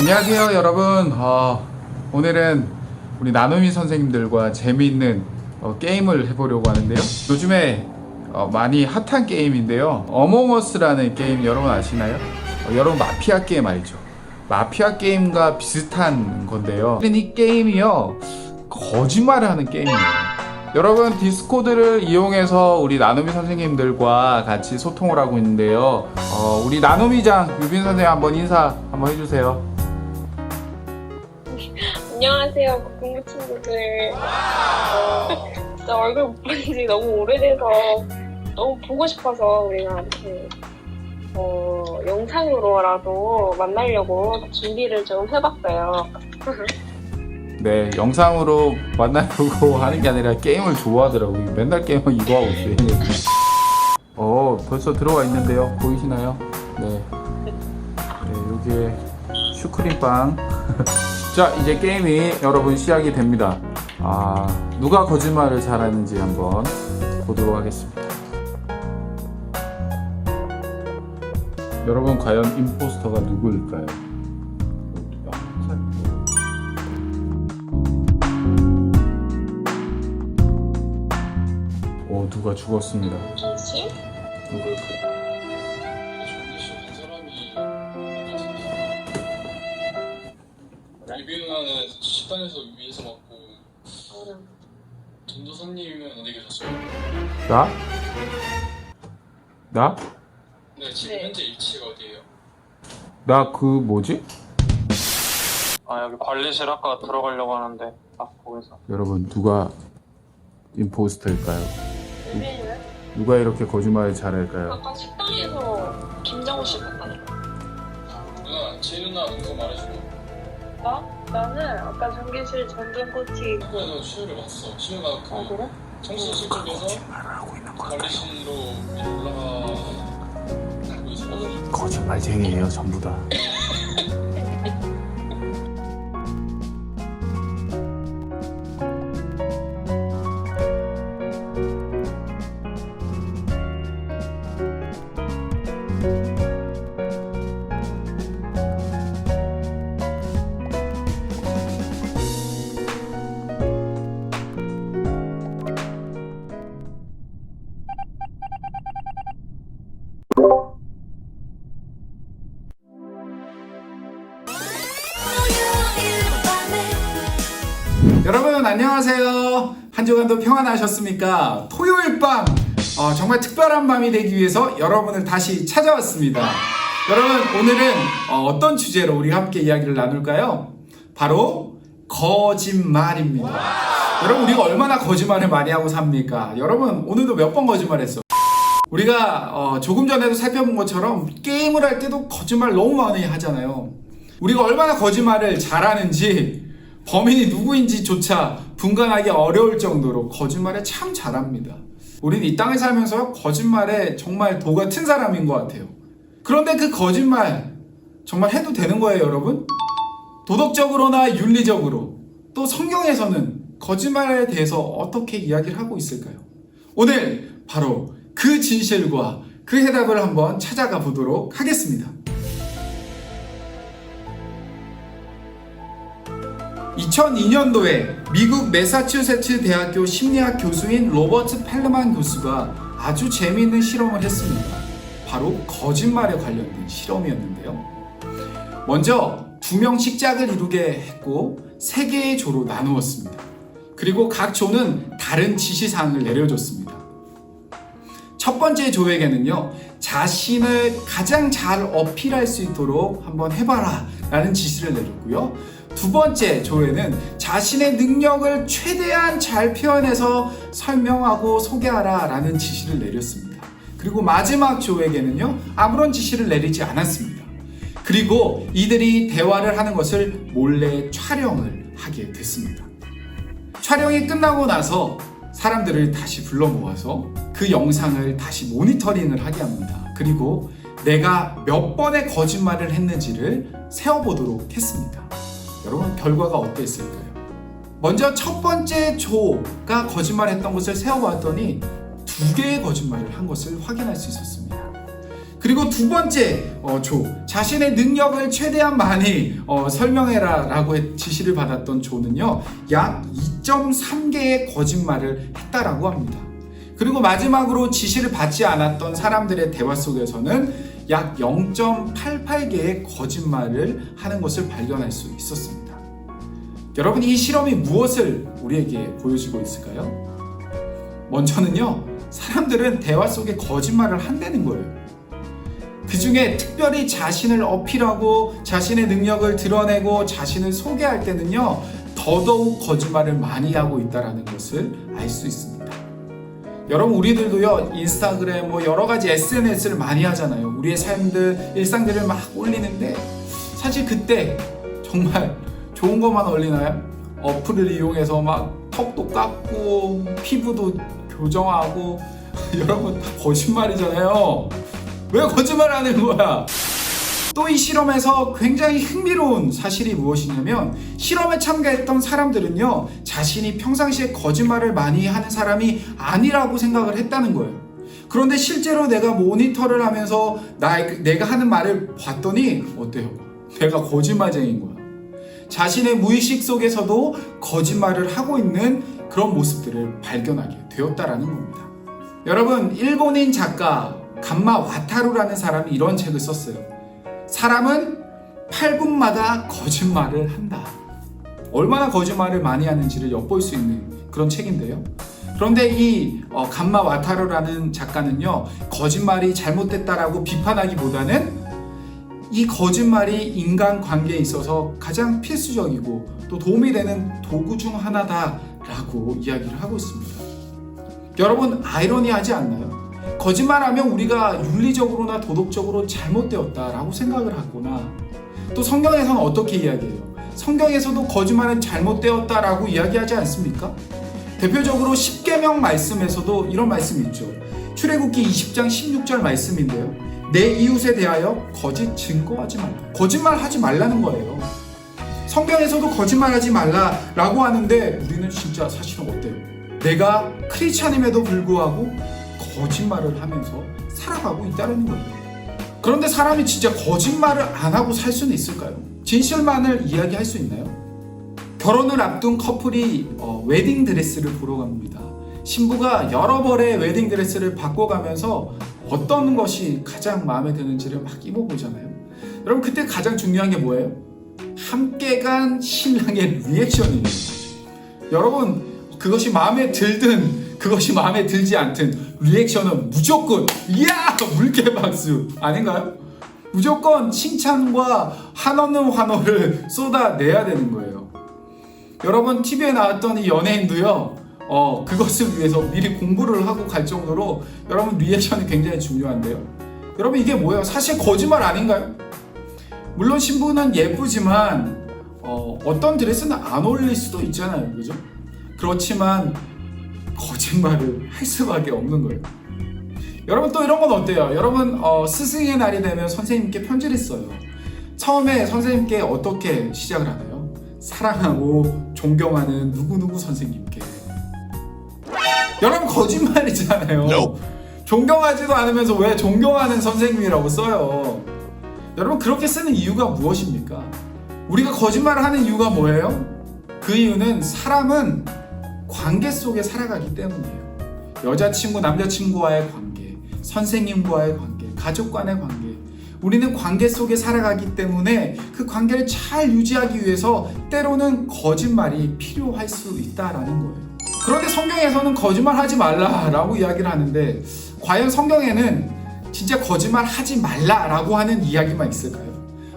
안녕하세요 여러분. 오늘은 우리 나눔이 선생님들과 재미있는 게임을 해보려고 하는데요. 요즘에 많이 핫한 게임인데요, 어몽어스라는 게임 여러분 아시나요? 여러분 마피아 게임 알죠? 마피아 게임과 비슷한 건데요, 이 게임이요 거짓말을 하는 게임이에요. 여러분 디스코드를 이용해서 우리 나눔이 선생님들과 같이 소통을 하고 있는데요, 우리 나눔이장 유빈 선생님 한번 인사 한번 해주세요. 안녕하세요, 공부 친구들. 진짜 얼굴 못 본 지 너무 오래돼서 너무 보고 싶어서 우리가 이렇게 영상으로라도 만나려고 준비를 좀 해봤어요. 네, 영상으로 만나려고 하는 게 아니라 게임을 좋아하더라고요. 맨날 게임을 이거 하고 있어요. 벌써 들어와 있는데요. 보이시나요? 네, 여기에 슈크림빵. 자, 이제 게임이 여러분 시작이 됩니다. 누가 거짓말을 잘하는지 한번 보도록 하겠습니다. 여러분 과연 임포스터가 누구일까요? 누가 죽었습니다. 김씨? 누굴까요? 유빈 누나는 식당에서 위에서 맞고 전도사님은 어디 계셨어요? 나? 네, 지금 네. 현재 위치가 어디예요? 나 그 뭐지? 여기 관리실 아까 들어가려고 하는데 거기서. 여러분 누가 임포스터일까요? 유빈이는? 누가 이렇게 거짓말을 잘할까요? 아까 식당에서 김정우 씨 봤다니까. 누나, 제 누나 음성 말해주고. 나는 아까 전기실 전전코치. 학교에서 시우를 봤어. 시우가 그 그래? 청소실 쪽에서 관리실로 위로 올라가고 있어가지고. 거짓말쟁이에요 전부 다. 여러분 안녕하세요. 한 주간도 평안하셨습니까? 토요일 밤 정말 특별한 밤이 되기 위해서 여러분을 다시 찾아왔습니다. 여러분 오늘은 어떤 주제로 우리 함께 이야기를 나눌까요? 바로 거짓말입니다. 여러분 우리가 얼마나 거짓말을 많이 하고 삽니까? 여러분 오늘도 몇 번 거짓말했어. 우리가 조금 전에도 살펴본 것처럼 게임을 할 때도 거짓말 너무 많이 하잖아요. 우리가 얼마나 거짓말을 잘하는지 범인이 누구인지조차 분간하기 어려울 정도로 거짓말을 참 잘합니다. 우린 이 땅에 살면서 거짓말에 정말 도 같은 사람인 것 같아요. 그런데 그 거짓말 정말 해도 되는 거예요, 여러분? 도덕적으로나 윤리적으로, 또 성경에서는 거짓말에 대해서 어떻게 이야기를 하고 있을까요? 오늘 바로 그 진실과 그 해답을 한번 찾아가 보도록 하겠습니다. 2002년도에 미국 매사추세츠 대학교 심리학 교수인 로버트 펠르만 교수가 아주 재미있는 실험을 했습니다. 바로 거짓말에 관련된 실험이었는데요. 먼저 2명씩 짝을 이루게 했고 3개의 조로 나누었습니다. 그리고 각 조는 다른 지시사항을 내려줬습니다. 첫 번째 조에게는요, 자신을 가장 잘 어필할 수 있도록 한번 해봐라 라는 지시를 내렸고요, 두 번째 조에는 자신의 능력을 최대한 잘 표현해서 설명하고 소개하라 라는 지시를 내렸습니다. 그리고 마지막 조에게는요, 아무런 지시를 내리지 않았습니다. 그리고 이들이 대화를 하는 것을 몰래 촬영을 하게 됐습니다. 촬영이 끝나고 나서 사람들을 다시 불러 모아서 그 영상을 다시 모니터링을 하게 합니다. 그리고 내가 몇 번의 거짓말을 했는지를 세어보도록 했습니다. 여러분 결과가 어땠을까요? 먼저 첫 번째 조가 거짓말했던 것을 세어봤더니 2개의 거짓말을 한 것을 확인할 수 있었습니다. 그리고 두 번째 조, 자신의 능력을 최대한 많이 설명해라 라고 지시를 받았던 조는요, 약 2.3개의 거짓말을 했다라고 합니다. 그리고 마지막으로 지시를 받지 않았던 사람들의 대화 속에서는 약 0.88개의 거짓말을 하는 것을 발견할 수 있었습니다. 여러분, 이 실험이 무엇을 우리에게 보여주고 있을까요? 먼저는요, 사람들은 대화 속에 거짓말을 한다는 거예요. 그 중에 특별히 자신을 어필하고 자신의 능력을 드러내고 자신을 소개할 때는요, 더더욱 거짓말을 많이 하고 있다는 것을 알 수 있습니다. 여러분, 우리들도요, 인스타그램 여러 가지 SNS를 많이 하잖아요. 우리의 삶들, 일상들을 막 올리는데 사실 그때 정말 좋은 것만 올리나요? 어플을 이용해서 막 턱도 깎고 피부도 교정하고 여러분, 다 거짓말이잖아요. 왜 거짓말하는 거야? 또 이 실험에서 굉장히 흥미로운 사실이 무엇이냐면, 실험에 참가했던 사람들은요, 자신이 평상시에 거짓말을 많이 하는 사람이 아니라고 생각을 했다는 거예요. 그런데 실제로 내가 모니터를 하면서 내가 하는 말을 봤더니 어때요? 내가 거짓말쟁이인 거야. 자신의 무의식 속에서도 거짓말을 하고 있는 그런 모습들을 발견하게 되었다라는 겁니다. 여러분, 일본인 작가 감마 와타루라는 사람이 이런 책을 썼어요. 사람은 8분마다 거짓말을 한다. 얼마나 거짓말을 많이 하는지를 엿볼 수 있는 그런 책인데요. 그런데 이 감마 와타루라는 작가는요, 거짓말이 잘못됐다라고 비판하기보다는 이 거짓말이 인간관계에 있어서 가장 필수적이고 또 도움이 되는 도구 중 하나다라고 이야기를 하고 있습니다. 여러분, 아이러니하지 않나요? 거짓말하면 우리가 윤리적으로나 도덕적으로 잘못되었다라고 생각을 하거나, 또 성경에서는 어떻게 이야기해요? 성경에서도 거짓말은 잘못되었다라고 이야기하지 않습니까? 대표적으로 십계명 말씀에서도 이런 말씀이 있죠. 출애굽기 20장 16절 말씀인데요, 내 이웃에 대하여 거짓 증거하지 말라. 거짓말하지 말라는 거예요. 성경에서도 거짓말하지 말라라고 하는데 우리는 진짜 사실은 어때요? 내가 크리스찬임에도 불구하고 거짓말을 하면서 살아가고 있다는 거예요. 그런데 사람이 진짜 거짓말을 안 하고 살 수는 있을까요? 진실만을 이야기할 수 있나요? 결혼을 앞둔 커플이 웨딩 드레스를 보러 갑니다. 신부가 여러 벌의 웨딩 드레스를 바꿔가면서 어떤 것이 가장 마음에 드는지를 막 입어보잖아요. 여러분, 그때 가장 중요한 게 뭐예요? 함께 간 신랑의 리액션이에요. 여러분, 그것이 마음에 들든 그것이 마음에 들지 않든 리액션은 무조건 이야! 물개 박수 아닌가요? 무조건 칭찬과 한없는 환호를 쏟아내야 되는 거예요. 여러분, TV에 나왔던 이 연예인도요, 그것을 위해서 미리 공부를 하고 갈 정도로 여러분 리액션이 굉장히 중요한데요. 여러분, 이게 뭐예요? 사실 거짓말 아닌가요? 물론 신부는 예쁘지만 어떤 드레스는 안 어울릴 수도 있잖아요, 그죠? 그렇지만 거짓말을 할 수밖에 없는 거예요. 여러분, 또 이런 건 어때요? 여러분, 스승의 날이 되면 선생님께 편지를 써요. 처음에 선생님께 어떻게 시작을 하나요? 사랑하고 존경하는 누구누구 선생님께. 여러분, 거짓말이잖아요. No. 존경하지도 않으면서 왜 존경하는 선생님이라고 써요? 여러분, 그렇게 쓰는 이유가 무엇입니까? 우리가 거짓말을 하는 이유가 뭐예요? 그 이유는 사람은 관계 속에 살아가기 때문이에요. 여자친구, 남자친구와의 관계, 선생님과의 관계, 가족 간의 관계. 우리는 관계 속에 살아가기 때문에 그 관계를 잘 유지하기 위해서 때로는 거짓말이 필요할 수 있다라는 거예요. 그런데 성경에서는 거짓말 하지 말라라고 이야기를 하는데, 과연 성경에는 진짜 거짓말 하지 말라라고 하는 이야기만 있을까요?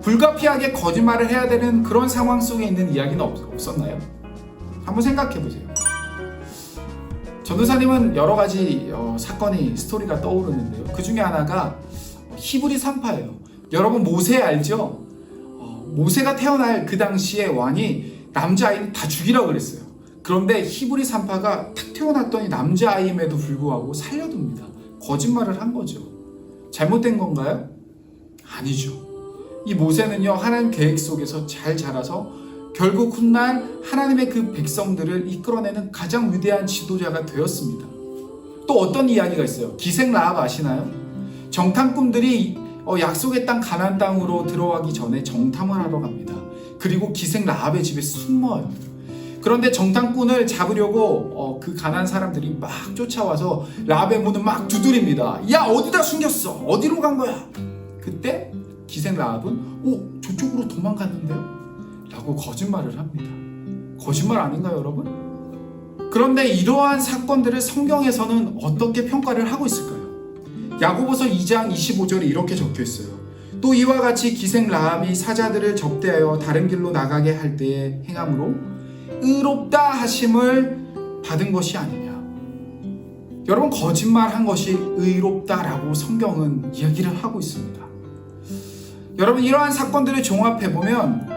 불가피하게 거짓말을 해야 되는 그런 상황 속에 있는 이야기는 없었나요? 한번 생각해 보세요. 전도사님은 여러 가지 사건이 스토리가 떠오르는데요. 그 중에 하나가 히브리 산파예요. 여러분, 모세 알죠? 모세가 태어날 그 당시에 왕이 남자아이는 다 죽이라고 그랬어요. 그런데 히브리 산파가 탁 태어났더니 남자아이임에도 불구하고 살려둡니다. 거짓말을 한 거죠. 잘못된 건가요? 아니죠. 이 모세는요, 하나님 계획 속에서 잘 자라서 결국 훗날 하나님의 그 백성들을 이끌어내는 가장 위대한 지도자가 되었습니다. 또 어떤 이야기가 있어요? 기생 라합 아시나요? 정탐꾼들이 약속의 땅 가나안 땅으로 들어가기 전에 정탐을 하러 갑니다. 그리고 기생 라합의 집에 숨어요. 그런데 정탐꾼을 잡으려고 그 가난한 사람들이 막 쫓아와서 라합의 문을 막 두드립니다. 야, 어디다 숨겼어? 어디로 간 거야? 그때 기생 라합은 저쪽으로 도망갔는데요? 라고 거짓말을 합니다. 거짓말 아닌가요, 여러분? 그런데 이러한 사건들을 성경에서는 어떻게 평가를 하고 있을까요? 야고보서 2장 25절에 이렇게 적혀 있어요. 또 이와 같이 기생 라합이 사자들을 접대하여 다른 길로 나가게 할 때에 행함으로 의롭다 하심을 받은 것이 아니냐. 여러분, 거짓말한 것이 의롭다라고 성경은 이야기를 하고 있습니다. 여러분, 이러한 사건들을 종합해보면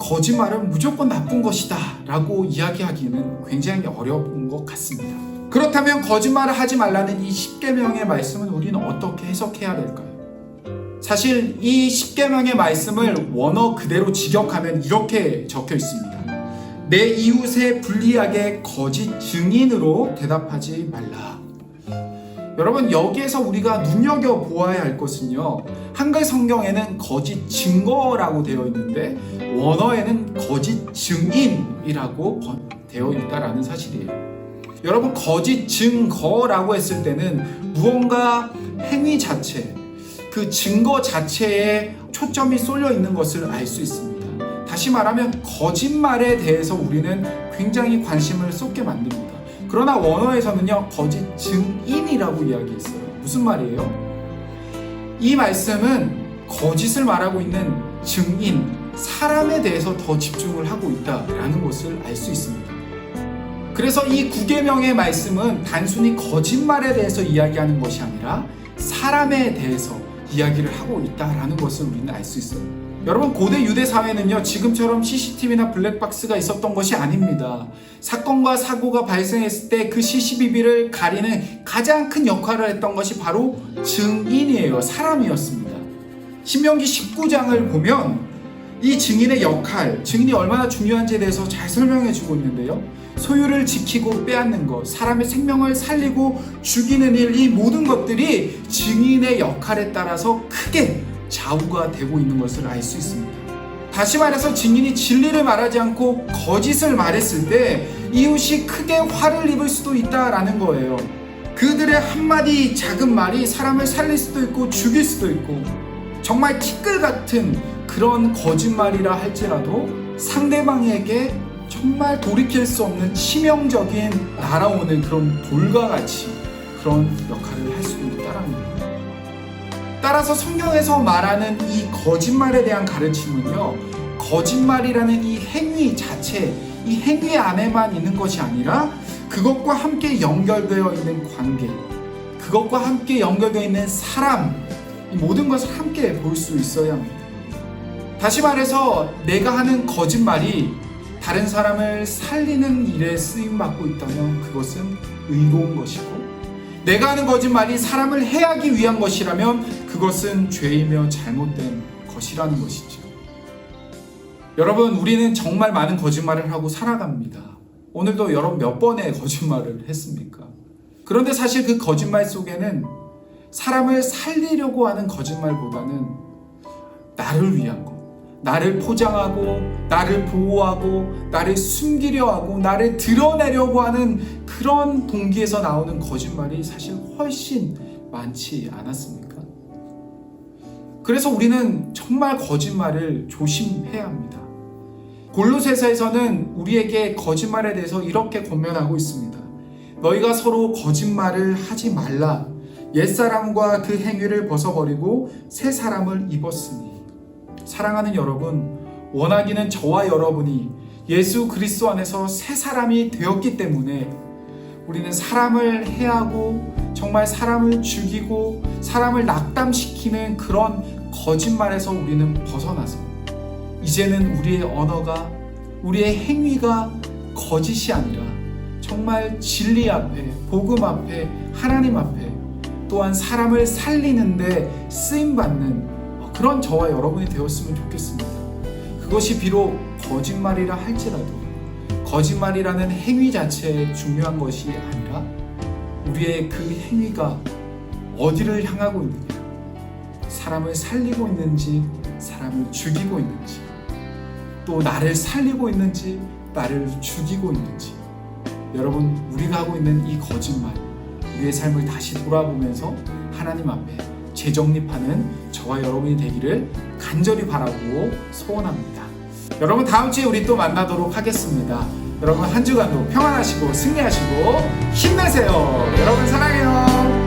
거짓말은 무조건 나쁜 것이다 라고 이야기하기는 굉장히 어려운 것 같습니다. 그렇다면 거짓말을 하지 말라는 이 10계명의 말씀은 우리는 어떻게 해석해야 될까요? 사실 이 10계명의 말씀을 원어 그대로 직역하면 이렇게 적혀 있습니다. 내 이웃의 불리하게 거짓 증인으로 대답하지 말라. 여러분, 여기에서 우리가 눈여겨보아야 할 것은요, 한글 성경에는 거짓 증거라고 되어 있는데 원어에는 거짓 증인이라고 되어 있다는 사실이에요. 여러분, 거짓 증거라고 했을 때는 무언가 행위 자체, 그 증거 자체에 초점이 쏠려 있는 것을 알 수 있습니다. 다시 말하면 거짓말에 대해서 우리는 굉장히 관심을 쏟게 만듭니다. 그러나 원어에서는요, 거짓 증인이라고 이야기했어요. 무슨 말이에요? 이 말씀은 거짓을 말하고 있는 증인, 사람에 대해서 더 집중을 하고 있다라는 것을 알 수 있습니다. 그래서 이 9계명의 말씀은 단순히 거짓말에 대해서 이야기하는 것이 아니라 사람에 대해서 이야기를 하고 있다라는 것을 우리는 알 수 있어요. 여러분, 고대 유대 사회는요, 지금처럼 CCTV나 블랙박스가 있었던 것이 아닙니다. 사건과 사고가 발생했을 때 그 CCTV를 가리는 가장 큰 역할을 했던 것이 바로 증인이에요. 사람이었습니다. 신명기 19장을 보면 이 증인의 역할, 증인이 얼마나 중요한지에 대해서 잘 설명해 주고 있는데요. 소유를 지키고 빼앗는 것, 사람의 생명을 살리고 죽이는 일, 이 모든 것들이 증인의 역할에 따라서 크게 좌우가 되고 있는 것을 알 수 있습니다. 다시 말해서 증인이 진리를 말하지 않고 거짓을 말했을 때 이웃이 크게 화를 입을 수도 있다라는 거예요. 그들의 한마디 작은 말이 사람을 살릴 수도 있고 죽일 수도 있고, 정말 티끌 같은 그런 거짓말이라 할지라도 상대방에게 정말 돌이킬 수 없는 치명적인 날아오는 그런 돌과 같이 그런 역할을 할 수도 있다라는 거예요. 따라서 성경에서 말하는 이 거짓말에 대한 가르침은요, 거짓말이라는 이 행위 자체, 이 행위 안에만 있는 것이 아니라 그것과 함께 연결되어 있는 관계, 그것과 함께 연결되어 있는 사람, 이 모든 것을 함께 볼 수 있어야 합니다. 다시 말해서 내가 하는 거짓말이 다른 사람을 살리는 일에 쓰임받고 있다면 그것은 의로운 것이고, 내가 하는 거짓말이 사람을 해하기 위한 것이라면 그것은 죄이며 잘못된 것이라는 것이죠. 여러분, 우리는 정말 많은 거짓말을 하고 살아갑니다. 오늘도 여러분 몇 번의 거짓말을 했습니까? 그런데 사실 그 거짓말 속에는 사람을 살리려고 하는 거짓말보다는 나를 위한 것, 나를 포장하고 나를 보호하고 나를 숨기려 하고 나를 드러내려고 하는 그런 동기에서 나오는 거짓말이 사실 훨씬 많지 않았습니까? 그래서 우리는 정말 거짓말을 조심해야 합니다. 골로새서에서는 우리에게 거짓말에 대해서 이렇게 권면하고 있습니다. 너희가 서로 거짓말을 하지 말라. 옛사람과 그 행위를 벗어버리고 새 사람을 입었으니. 사랑하는 여러분, 원하기는 저와 여러분이 예수 그리스도 안에서 새 사람이 되었기 때문에 우리는 사람을 해하고 정말 사람을 죽이고 사람을 낙담시키는 그런 거짓말에서 우리는 벗어나서 이제는 우리의 언어가, 우리의 행위가 거짓이 아니라 정말 진리 앞에, 복음 앞에, 하나님 앞에, 또한 사람을 살리는데 쓰임받는 그런 저와 여러분이 되었으면 좋겠습니다. 그것이 비록 거짓말이라 할지라도 거짓말이라는 행위 자체에 중요한 것이 아니라 우리의 그 행위가 어디를 향하고 있느냐, 사람을 살리고 있는지 사람을 죽이고 있는지, 또 나를 살리고 있는지 나를 죽이고 있는지, 여러분, 우리가 하고 있는 이 거짓말, 우리의 삶을 다시 돌아보면서 하나님 앞에 재정립하는 저와 여러분이 되기를 간절히 바라고 소원합니다. 여러분, 다음 주에 우리 또 만나도록 하겠습니다. 여러분, 한 주간도 평안하시고 승리하시고 힘내세요. 여러분, 사랑해요.